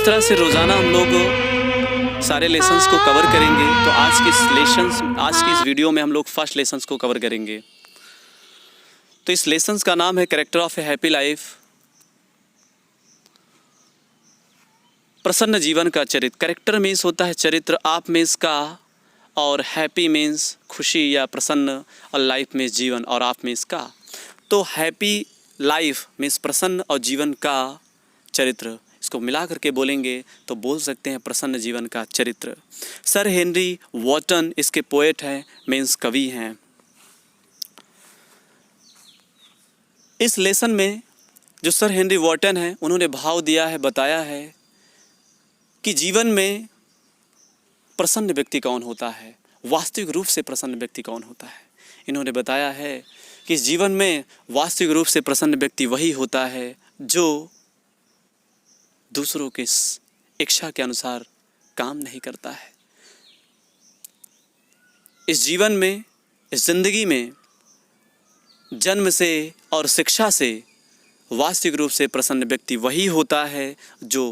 जिस तरह से रोज़ाना हम लोग सारे लेसन्स को कवर करेंगे, तो आज की इस वीडियो में हम लोग फर्स्ट लेसन्स को कवर करेंगे। तो इस लेसन्स का नाम है character of A happy life. प्रसन्न जीवन का चरित्र। कैरेक्टर मीन्स होता है चरित्र, आप मीन्स का, और हैप्पी मीन्स खुशी या प्रसन्न, और लाइफ मीन्स जीवन, और आप मीन्स का। तो हैप्पी लाइफ मीन्स प्रसन्न और जीवन का चरित्र, इसको मिला करके बोलेंगे तो बोल सकते हैं प्रसन्न जीवन का चरित्र। सर हेनरी वॉटन इसके पोएट हैं, मीन्स कवि हैं। इस लेसन में जो सर हेनरी वॉटन हैं, उन्होंने भाव दिया है, बताया है कि जीवन में प्रसन्न व्यक्ति कौन होता है, वास्तविक रूप से प्रसन्न व्यक्ति कौन होता है। इन्होंने बताया है कि जीवन में वास्तविक रूप से प्रसन्न व्यक्ति वही होता है जो दूसरों के इच्छा के अनुसार काम नहीं करता है। इस जीवन में, इस जिंदगी में जन्म से और शिक्षा से वास्तविक रूप से प्रसन्न व्यक्ति वही होता है जो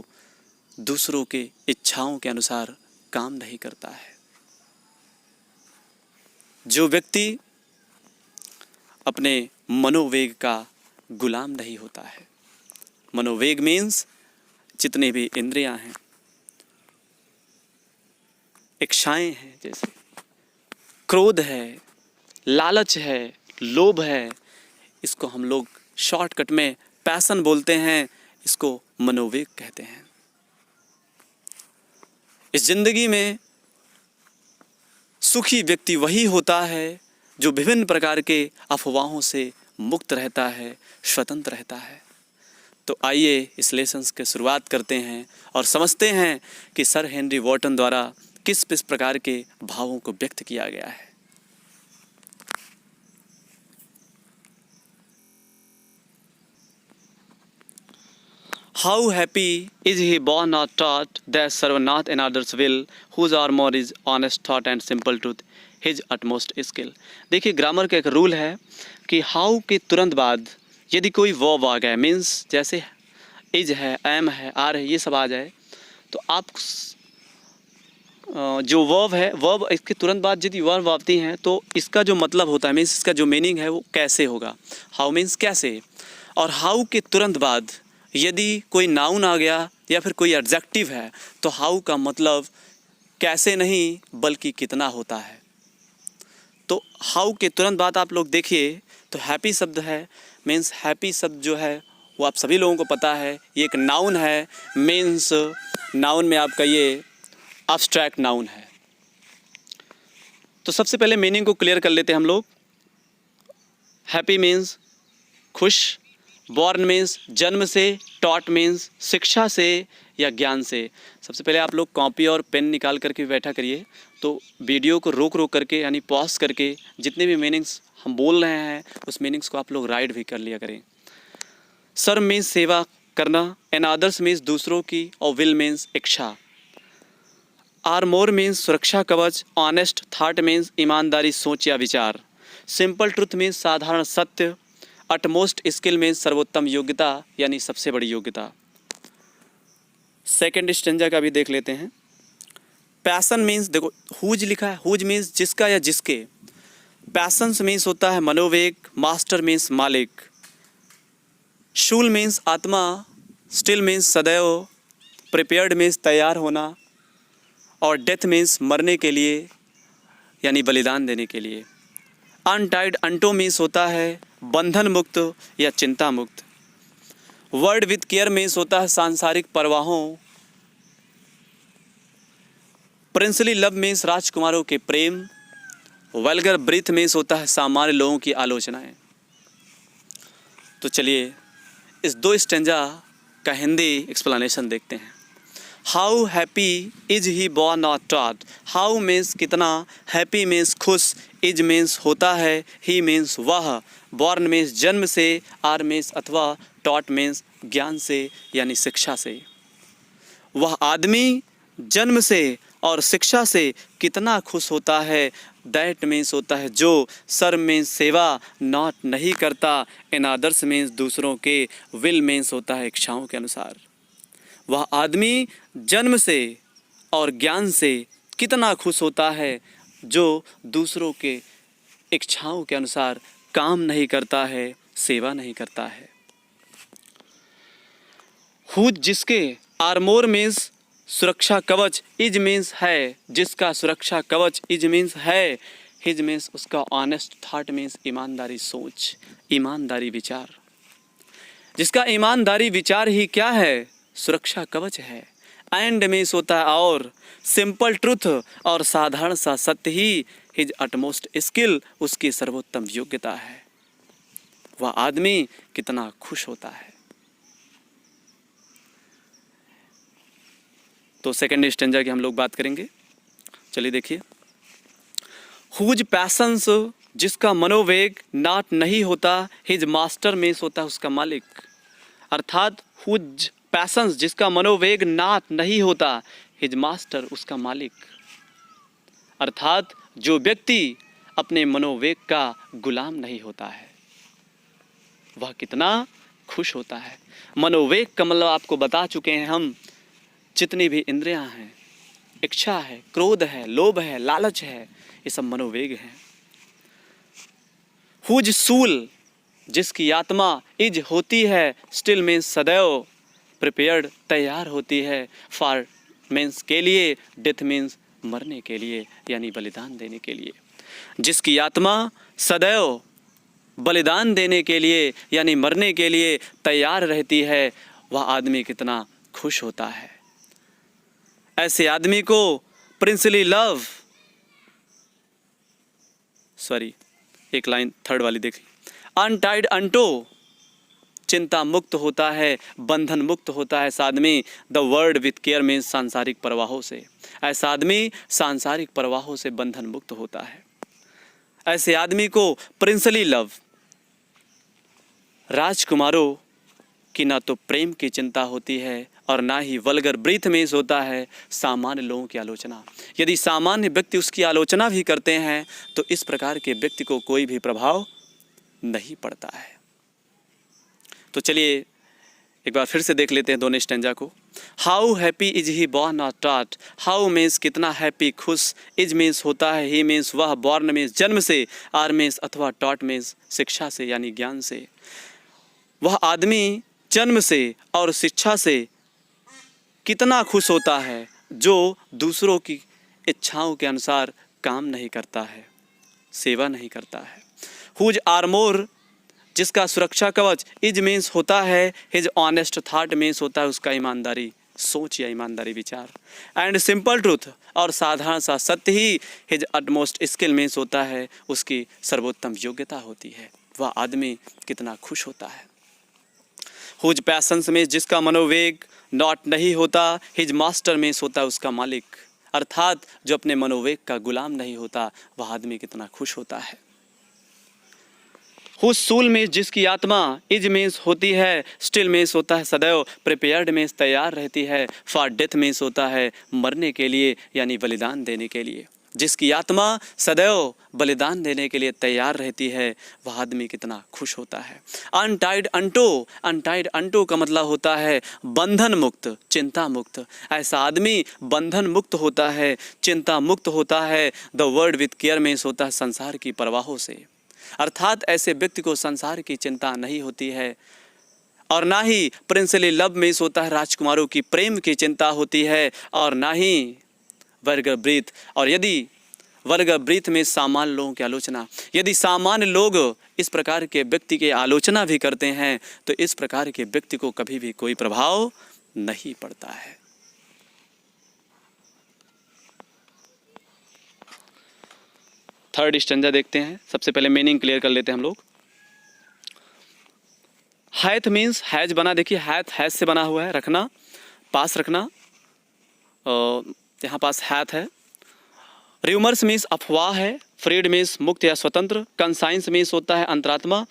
दूसरों के इच्छाओं के अनुसार काम नहीं करता है। जो व्यक्ति अपने मनोवेग का गुलाम नहीं होता है। मनोवेग मीन्स जितने भी इंद्रियां हैं, इच्छाएं हैं, जैसे क्रोध है, लालच है, लोभ है, इसको हम लोग शॉर्टकट में पैशन बोलते हैं, इसको मनोवेग कहते हैं। इस जिंदगी में सुखी व्यक्ति वही होता है जो विभिन्न प्रकार के अफवाहों से मुक्त रहता है, स्वतंत्र रहता है। तो आइए इस लेसन की शुरुआत करते हैं और समझते हैं कि सर हेनरी वॉटन द्वारा किस किस प्रकार के भावों को व्यक्त किया गया है। How happy is he born not taught, that serve not another's will, whose armor is honest thought and simple truth, his utmost skill। देखिए ग्रामर का एक रूल है कि हाउ के तुरंत बाद यदि कोई वर्ब आ गया, मीन्स जैसे इज है, एम है, आर है, ये सब आ जाए, तो आप जो वर्ब है, वर्ब इसके तुरंत बाद यदि वर्ब आती हैं तो इसका जो मतलब होता है, मीन्स इसका जो मीनिंग है वो कैसे होगा। हाउ मीन्स कैसे, और हाउ के तुरंत बाद यदि कोई नाउन आ गया या फिर कोई एडजेक्टिव है तो हाउ का मतलब कैसे नहीं बल्कि कितना होता है। तो हाउ के तुरंत बाद आप लोग देखिए तो हैप्पी शब्द है, मीन्स हैप्पी शब्द जो है वो आप सभी लोगों को पता है, ये एक नाउन है, मीन्स नाउन में आपका ये एब्स्ट्रैक्ट नाउन है। तो सबसे पहले मीनिंग को क्लियर कर लेते हैं हम लोग। हैप्पी मीन्स खुश, बॉर्न मीन्स जन्म से, टॉट मीन्स शिक्षा से या ज्ञान से। सबसे पहले आप लोग कॉपी और पेन निकाल करके बैठा करिए, तो वीडियो को रोक करके यानी पॉज करके जितने भी मीनिंग्स हम बोल रहे हैं उस मीनिंग्स को आप लोग राइट भी कर लिया करें। सर्व मीन्स सेवा करना, एन अदर्स मीन्स दूसरों की, और विल मीन्स इच्छा। आर्मोर मीन्स सुरक्षा कवच, ऑनेस्ट थॉट मीन्स ईमानदारी सोच या विचार। सिंपल ट्रुथ मीन्स साधारण सत्य। अटमोस्ट स्किल मीन्स सर्वोत्तम योग्यता यानी सबसे बड़ी योग्यता। सेकेंड स्टेंजा का भी देख लेते हैं। पैशन मीन्स, देखो हुज लिखा है, हुज मीन्स जिसका या जिसके। पैशंस मीन्स होता है मनोवेग। मास्टर मीन्स मालिक। शूल मीन्स आत्मा। स्टिल मीन्स सदैव। प्रिपेयर्ड मीन्स तैयार होना। और डेथ मीन्स मरने के लिए यानी बलिदान देने के लिए। अनटाइड अंटो मीन्स होता है बंधन मुक्त या चिंता मुक्त। वर्ड विथ केयर मीन्स होता है सांसारिक परवाहों। प्रिंसली लव मीन्स राजकुमारों के प्रेम। वल्गर ब्रीथ मीन्स होता है सामान्य लोगों की आलोचनाएं। तो चलिए इस दो स्टेंजा का हिंदी एक्सप्लेनेशन देखते हैं। How happy is he born not taught. How means कितना, हैप्पी मीन्स खुश, इज मीन्स होता है, ही मीन्स वह, बॉर्न मीन्स जन्म से, आर मीन्स अथवा, टॉट मीन्स ज्ञान से यानी शिक्षा से। वह आदमी जन्म से और शिक्षा से कितना खुश होता है, दैट मीन्स होता है जो, सर्व मीन्स सेवा, नॉट नहीं करता, इन अदर्स मीन्स दूसरों के, विल मीन्स होता है इच्छाओं के अनुसार। वह आदमी जन्म से और ज्ञान से कितना खुश होता है जो दूसरों के इच्छाओं के अनुसार काम नहीं करता है, सेवा नहीं करता है। हुज जिसके आर्मोर मीन्स सुरक्षा कवच, इज मीन्स है, जिसका सुरक्षा कवच, इज मीन्स है, हिज मीन्स उसका ऑनेस्ट थॉट मीन्स ईमानदारी सोच, ईमानदारी विचार। जिसका ईमानदारी विचार ही क्या है? सुरक्षा कवच है। एंड मीन्स होता है और, सिंपल ट्रुथ और साधारण सा सत्य ही हिज अटमोस्ट स्किल, उसकी सर्वोत्तम योग्यता है। वह आदमी कितना खुश होता है। तो सेकंड स्टेंजा की हम लोग बात करेंगे। चलिए देखिए, हुज पैशंस जिसका मनोवेग नाट नहीं होता, हिज मास्टर मीन्स होता है उसका मालिक। अर्थात हुज पैशंस जिसका मनोवेग नाट नहीं होता, हिज मास्टर उसका मालिक। अर्थात जो व्यक्ति अपने मनोवेग का गुलाम नहीं होता है वह कितना खुश होता है। मनोवेग का मतलब आपको बता चुके हैं हम, जितनी भी इंद्रियां हैं, इच्छा है, क्रोध है, लोभ है, लालच है, ये सब मनोवेग हैं। हुज सूल जिसकी आत्मा इज होती है, स्टिल मीन्स सदैव, प्रिपेयर्ड तैयार होती है, फॉर मीन्स के लिए, डेथ मीन्स मरने के लिए यानी बलिदान देने के लिए। जिसकी आत्मा सदैव बलिदान देने के लिए यानी मरने के लिए तैयार रहती है, वह आदमी कितना खुश होता है। ऐसे आदमी को प्रिंसली लव, सॉरी एक लाइन थर्ड वाली देखिए, अनटाइड अंटो, चिंता मुक्त होता है, बंधन मुक्त होता है ऐसा आदमी। The word with care means सांसारिक प्रवाहों से, ऐसा आदमी सांसारिक प्रवाहों से बंधन मुक्त होता है। ऐसे आदमी को प्रिंसली लव, राजकुमारों की ना तो प्रेम की चिंता होती है और ना ही वल्गर ब्रीथ मीन्स होता है सामान्य लोगों की आलोचना। यदि सामान्य व्यक्ति उसकी आलोचना भी करते हैं तो इस प्रकार के व्यक्ति को कोई भी प्रभाव नहीं पड़ता है। तो चलिए एक बार फिर से देख लेते हैं दोनों स्टेंजा को। How happy is he born और टॉट, हाउ मीन्स कितना हैप्पी खुश, इज मीन्स होता है, ही मीन्स वह, बॉर्न मीन्स जन्म से, आर मीन्स अथवा टॉट मीन्स शिक्षा से यानी ज्ञान से। वह आदमी जन्म से और शिक्षा से कितना खुश होता है जो दूसरों की इच्छाओं के अनुसार काम नहीं करता है, सेवा नहीं करता है। हुज आर्मोर जिसका सुरक्षा कवच, इज मीन्स होता है, हिज ऑनेस्ट थॉट मीन्स होता है उसका ईमानदारी सोच या ईमानदारी विचार। एंड सिंपल ट्रूथ और साधारण सा सत्य ही हिज अटमोस्ट स्किल मीन्स होता है उसकी सर्वोत्तम योग्यता होती है। वह आदमी कितना खुश होता है। हुज पैशंस में जिसका मनोवेग नॉट नहीं होता, हिज मास्टर में होता है उसका मालिक। अर्थात जो अपने मनोवेग का गुलाम नहीं होता वह आदमी कितना खुश होता है। हुज सूल में जिसकी आत्मा, इज मीन्स होती है, स्टिल मीन्स होता है सदैव, प्रिपेयर्ड मीन्स तैयार रहती है, फॉर डेथ मीन्स होता है मरने के लिए यानी बलिदान देने के लिए। जिसकी आत्मा सदैव बलिदान देने के लिए तैयार रहती है वह आदमी कितना खुश होता है। अनटाइड अंटो, अनटाइड अंटो का मतलब होता है बंधन मुक्त, चिंता मुक्त। ऐसा आदमी बंधन मुक्त होता है, चिंता मुक्त होता है। The word with care means होता है संसार की परवाहों से। अर्थात ऐसे व्यक्ति को संसार की चिंता नहीं होती है और ना ही प्रिंसली लव मीन्स होता है राजकुमारों की प्रेम की चिंता होती है और ना ही वर्ग ब्रीथ। और यदि वर्ग ब्रीथ में सामान्य लोगों की आलोचना, यदि सामान्य लोग इस प्रकार के व्यक्ति की आलोचना भी करते हैं तो इस प्रकार के व्यक्ति को कभी भी कोई प्रभाव नहीं पड़ता है। थर्ड स्टैंजा देखते हैं। सबसे पहले मीनिंग क्लियर कर लेते हैं हम लोग। हैथ मीन्स हैज बना, देखिए हैथ हैज से बना हुआ है, रखना, पास रखना, यहाँ पास हैथ है। र्यूमर्स मीन्स अफवाह है। फ्रीड मीन्स मुक्त या स्वतंत्र। कंसाइंस मीन्स होता है अंतरात्मा।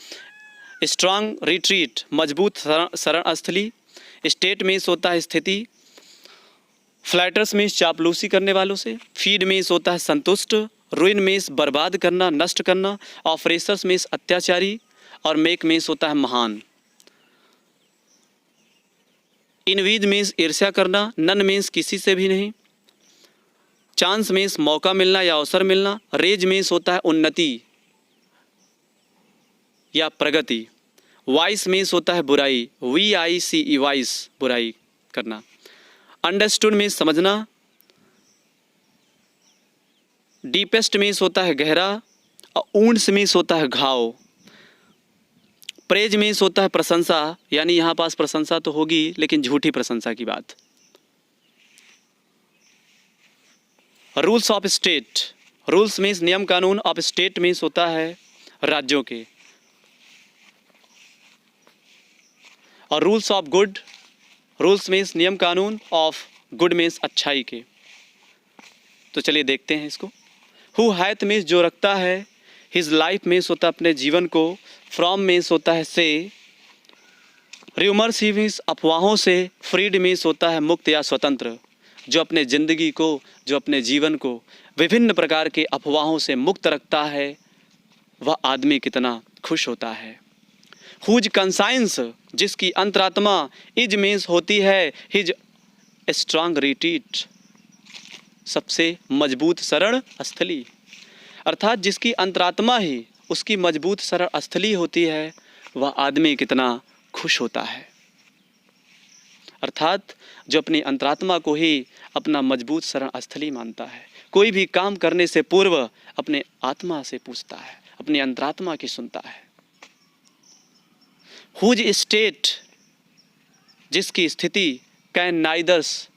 स्ट्रांग रिट्रीट, मजबूत शरण स्थली। स्टेट मीन्स होता है स्थिति। फ्लैटर्स मीन्स चापलूसी करने वालों से। फीड मीन्स होता है संतुष्ट। रुइन मीन्स बर्बाद करना, नष्ट करना। ऑपरेसर्स मीन्स अत्याचारी। और मेक मीन्स होता है महान। इनवीज मीन्स ईर्ष्या करना, नन मीन्स किसी से भी नहीं, चांस मीन्स मौका मिलना या अवसर मिलना, रेज मीन्स होता है उन्नति या प्रगति, वाइस मीन्स होता है बुराई, VICE वाइस बुराई करना, अंडरस्टूड मीन्स समझना, डीपेस्ट मीन्स होता है गहरा, ऊंड्स मीन्स होता है घाव, प्रेज मीन्स होता है प्रशंसा, यानी यहाँ पास प्रशंसा तो होगी लेकिन झूठी प्रशंसा की बात। Rules of state, rules means नियम कानून, ऑफ स्टेट मीन्स होता है राज्यों के, और rules of good, rules means नियम कानून, ऑफ गुड मीन्स अच्छाई के। तो चलिए देखते हैं इसको। हु हैथ मीन्स जो रखता है, हिज लाइफ मीन्स होता है अपने जीवन को, फ्रॉम मीन्स होता है से, र्यूमर्स ही मीन्स अफवाहों से, फ्रीड मीन्स होता है मुक्त या स्वतंत्र। जो अपने ज़िंदगी को, जो अपने जीवन को विभिन्न प्रकार के अफवाहों से मुक्त रखता है, वह आदमी कितना खुश होता है। हुज कंसाइंस, जिसकी अंतरात्मा, इज मीन्स होती है हिज स्ट्रांग रिट्रीट, सबसे मजबूत शरण स्थली, अर्थात जिसकी अंतरात्मा ही उसकी मजबूत शरण स्थली होती है, वह आदमी कितना खुश होता है। अर्थात जो अपनी अंतरात्मा को ही अपना मजबूत शरण स्थली मानता है, कोई भी काम करने से पूर्व अपने आत्मा से पूछता है, अपनी अंतरात्मा की सुनता है। हुज स्टेट, जिसकी स्थिति, कैन नाइदर्स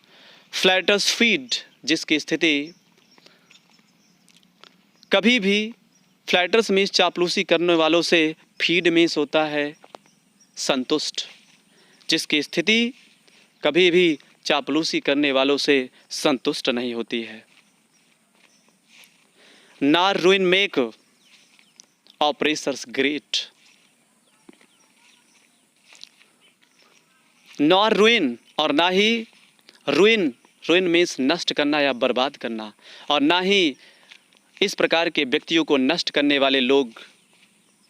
फ्लैटर्स फीड, जिसकी स्थिति कभी भी, फ्लैटर्स मीन्स चापलूसी करने वालों से, फीड मीन्स होता है संतुष्ट, जिसकी स्थिति कभी भी चापलूसी करने वालों से संतुष्ट नहीं होती है। नार ruin make operations great, nor ruin और ना ही रुइन, रुइन मीन्स नष्ट करना या बर्बाद करना, और ना ही इस प्रकार के व्यक्तियों को नष्ट करने वाले लोग,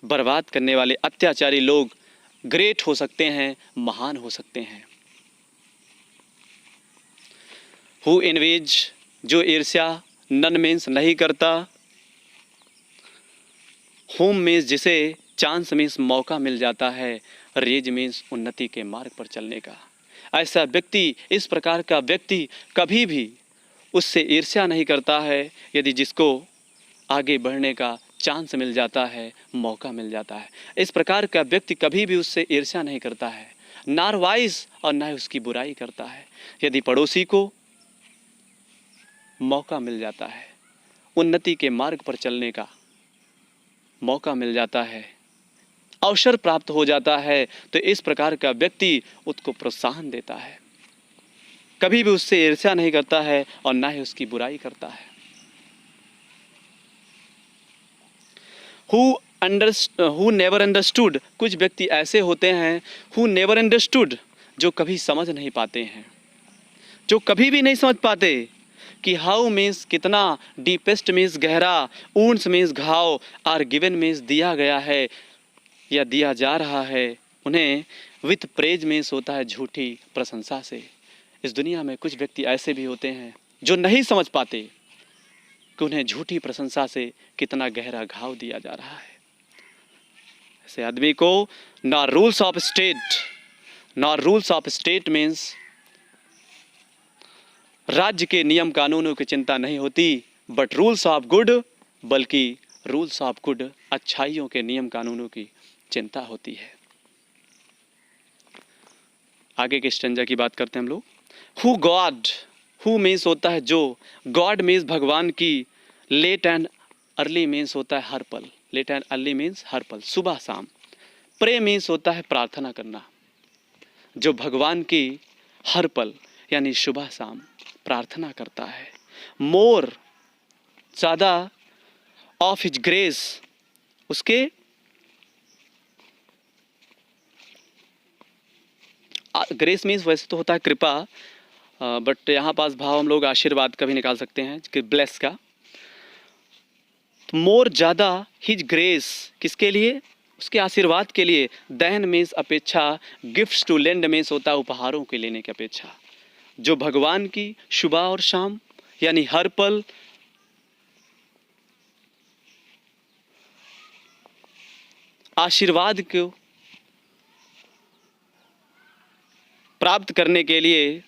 बर्बाद करने वाले अत्याचारी लोग ग्रेट हो सकते हैं, महान हो सकते हैं। हु इनवेज, जो ईर्ष्या, नन मीन्स नहीं करता, होम मीन्स जिसे, चांस मीन्स मौका मिल जाता है, रेज मीन्स उन्नति के मार्ग पर चलने का। ऐसा व्यक्ति, इस प्रकार का व्यक्ति कभी भी उससे ईर्ष्या नहीं करता है, यदि जिसको आगे बढ़ने का चांस मिल जाता है, मौका मिल जाता है। इस प्रकार का व्यक्ति कभी भी उससे ईर्ष्या नहीं करता है, नार वाइस और ना ही उसकी बुराई करता है। यदि पड़ोसी को मौका मिल जाता है, उन्नति के मार्ग पर चलने का मौका मिल जाता है, अवसर प्राप्त हो जाता है, तो इस प्रकार का व्यक्ति उसको प्रोत्साहन देता है, कभी भी उससे ईर्ष्या नहीं करता है और ना ही उसकी बुराई करता है। हु नेवर अंडरस्टूड, कुछ व्यक्ति ऐसे होते हैं, हु नेवर अंडरस्टूड, जो कभी समझ नहीं पाते हैं, जो कभी भी नहीं समझ पाते कि हाउ मीन्स कितना, डीपेस्ट मीन्स गहरा, ऊंड्स मीन्स घाव, आर गिवन मीन्स दिया गया है या दिया जा रहा है। उन्हें विथ प्रेज मीन्स होता है झूठी प्रशंसा से। इस दुनिया में कुछ व्यक्ति ऐसे भी होते हैं जो नहीं समझ पाते कि उन्हें झूठी प्रशंसा से कितना गहरा घाव दिया जा रहा है। ऐसे आदमी को not rules of state, not rules of state means राज्य के नियम कानूनों की चिंता नहीं होती, बट रूल्स ऑफ गुड, बल्कि रूल्स ऑफ गुड, अच्छाइयों के नियम कानूनों की चिंता होती है। आगे के स्टेंजा की बात करते हैं हम लोग। हु गॉड, हु मीन्स होता है जो, गॉड मीन्स भगवान की, लेट एंड अर्ली मीन्स होता है हर पल, लेट एंड अर्ली मीन्स हर पल, सुबह शाम। प्रे मीन्स होता है प्रार्थना करना, जो भगवान की हर पल यानी सुबह शाम प्रार्थना करता है। मोर, ज़्यादा, ऑफ हिज ग्रेस, उसके ग्रेस मीन्स वैसे तो होता है कृपा, बट यहाँ पास भाव हम लोग आशीर्वाद का भी निकाल सकते हैं कि ब्लेस का। तो मोर ज़्यादा, हिज ग्रेस किसके लिए, उसके आशीर्वाद के लिए। देन मीन्स अपेक्षा, गिफ्ट्स टू लेंड मीन्स होता है उपहारों के लेने की अपेक्षा। जो भगवान की सुबह और शाम यानी हर पल आशीर्वाद को प्राप्त करने के लिए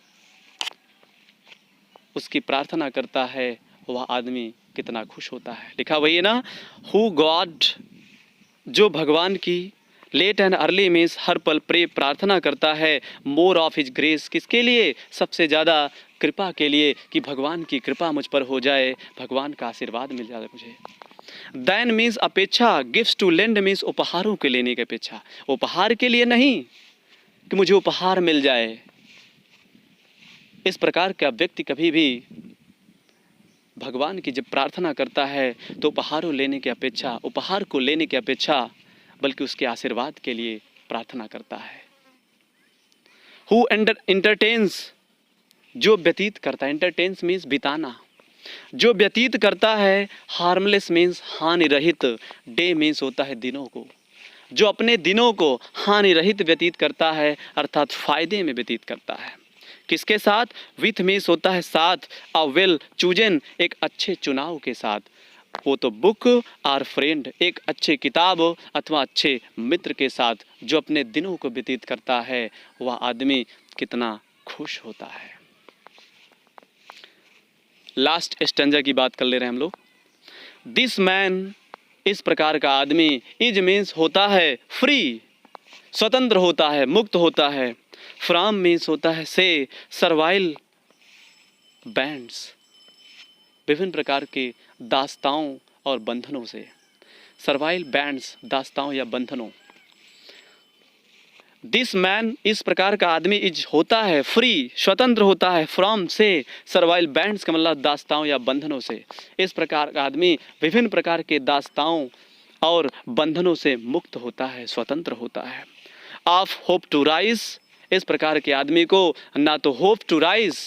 उसकी प्रार्थना करता है, वह आदमी कितना खुश होता है। लिखा वही है ना, हु गॉड, जो भगवान की लेट एंड अर्ली मीन्स हर पल प्रे प्रार्थना करता है, मोर ऑफ हिज ग्रेस, किसके लिए, सबसे ज़्यादा कृपा के लिए, कि भगवान की कृपा मुझ पर हो जाए, भगवान का आशीर्वाद मिल जाए मुझे। देन मीन्स अपेक्षा, गिफ्ट्स टू लेंड मीन्स उपहारों के लेने की अपेक्षा, उपहार के लिए नहीं कि मुझे उपहार मिल जाए। इस प्रकार का व्यक्ति कभी भी भगवान की जब प्रार्थना करता है तो उपहारों लेने की अपेक्षा, उपहार को लेने की अपेक्षा बल्कि उसके आशीर्वाद के लिए प्रार्थना करता है। हु एंटरटेन्स, जो व्यतीत करता है, एंटरटेन्स मीन्स बिताना, जो व्यतीत करता है, हार्मलेस मीन्स हानि रहित, डे मीन्स होता है दिनों को, जो अपने दिनों को हानि रहित व्यतीत करता है अर्थात फायदे में व्यतीत करता है। किसके साथ, विथ मीन्स होता है साथ, अ वेल चूजन, एक अच्छे चुनाव के साथ, वो तो बुक आर फ्रेंड, एक अच्छे किताब अथवा अच्छे मित्र के साथ जो अपने दिनों को व्यतीत करता है, वह आदमी कितना खुश होता है। लास्ट स्टैंजा की बात कर ले रहे हैं हम लोग। दिस मैन, इस प्रकार का आदमी, इज मीन्स होता है फ्री, स्वतंत्र होता है, मुक्त होता है। फ्रॉम मीन्स होता है से, सर्वाइल बैंड्स, विभिन्न प्रकार के दास्ताओं और बंधनों से। सर्वाइल बैंड्स, दास्ताओं या बंधनों। दिस मैन, इस प्रकार का आदमी, इज होता है फ्री, स्वतंत्र होता है, फ्रॉम से, सर्वाइल बैंड्स का मतलब दास्ताओं या बंधनों से। इस प्रकार का आदमी विभिन्न प्रकार के दास्ताओं और बंधनों से मुक्त होता है, स्वतंत्र होता है। ऑफ होप टू राइज, इस प्रकार के आदमी को ना तो होप टू राइज,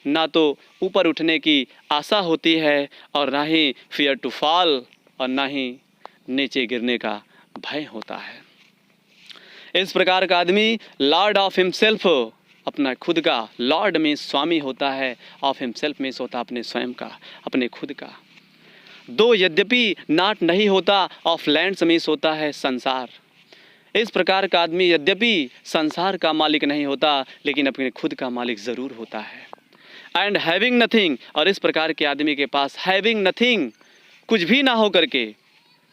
ना तो ऊपर उठने की आशा होती है, और ना ही फियर टू फॉल, और ना ही नीचे गिरने का भय होता है। इस प्रकार का आदमी लॉर्ड ऑफ हिमसेल्फ, अपना खुद का, लॉर्ड में स्वामी होता है, ऑफ हिमसेल्फ में होता अपने स्वयं का, अपने खुद का। दो यद्यपि, नॉट नहीं होता, ऑफ लैंड्स में होता है संसार। इस प्रकार का आदमी यद्यपि संसार का मालिक नहीं होता, लेकिन अपने खुद का मालिक ज़रूर होता है। एंड हैविंग नथिंग, और इस प्रकार के आदमी के पास हैविंग नथिंग, कुछ भी ना हो करके,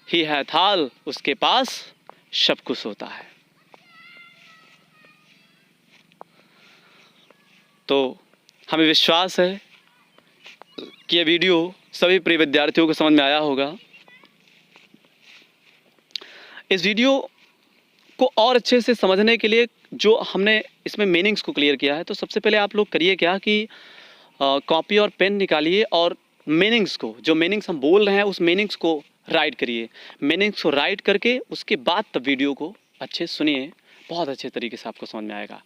ही हैथ ऑल, उसके पास सब कुछ होता है। तो हमें विश्वास है कि यह वीडियो सभी प्रिय विद्यार्थियों को समझ में आया होगा। इस वीडियो को और अच्छे से समझने के लिए जो हमने इसमें मीनिंग्स को क्लियर किया है, तो सबसे पहले आप लोग करिए क्या कि कॉपी और पेन निकालिए और मीनिंग्स को, जो मीनिंग्स हम बोल रहे हैं उस मीनिंग्स को राइट करिए। मीनिंग्स को राइट करके उसके बाद तब वीडियो को अच्छे सुनिए, बहुत अच्छे तरीके से आपको समझ में आएगा।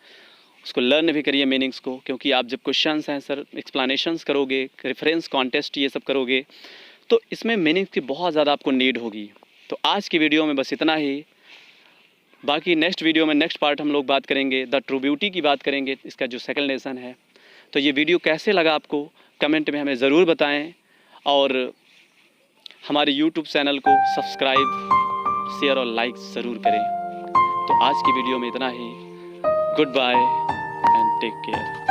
उसको लर्न भी करिए मीनिंग्स को, क्योंकि आप जब क्वेश्चंस आंसर एक्सप्लेनेशंस करोगे, रेफरेंस कॉन्टेस्ट ये सब करोगे, तो इसमें मीनिंग्स की बहुत ज़्यादा आपको नीड होगी। तो आज की वीडियो में बस इतना ही। बाकी नेक्स्ट वीडियो में नेक्स्ट पार्ट हम लोग बात करेंगे, द ट्रू ब्यूटी की बात करेंगे, इसका जो सेकंड लेसन है। तो ये वीडियो कैसे लगा आपको कमेंट में हमें ज़रूर बताएं, और हमारे यूट्यूब चैनल को सब्सक्राइब, शेयर और लाइक ज़रूर करें। तो आज की वीडियो में इतना ही। Goodbye and take care.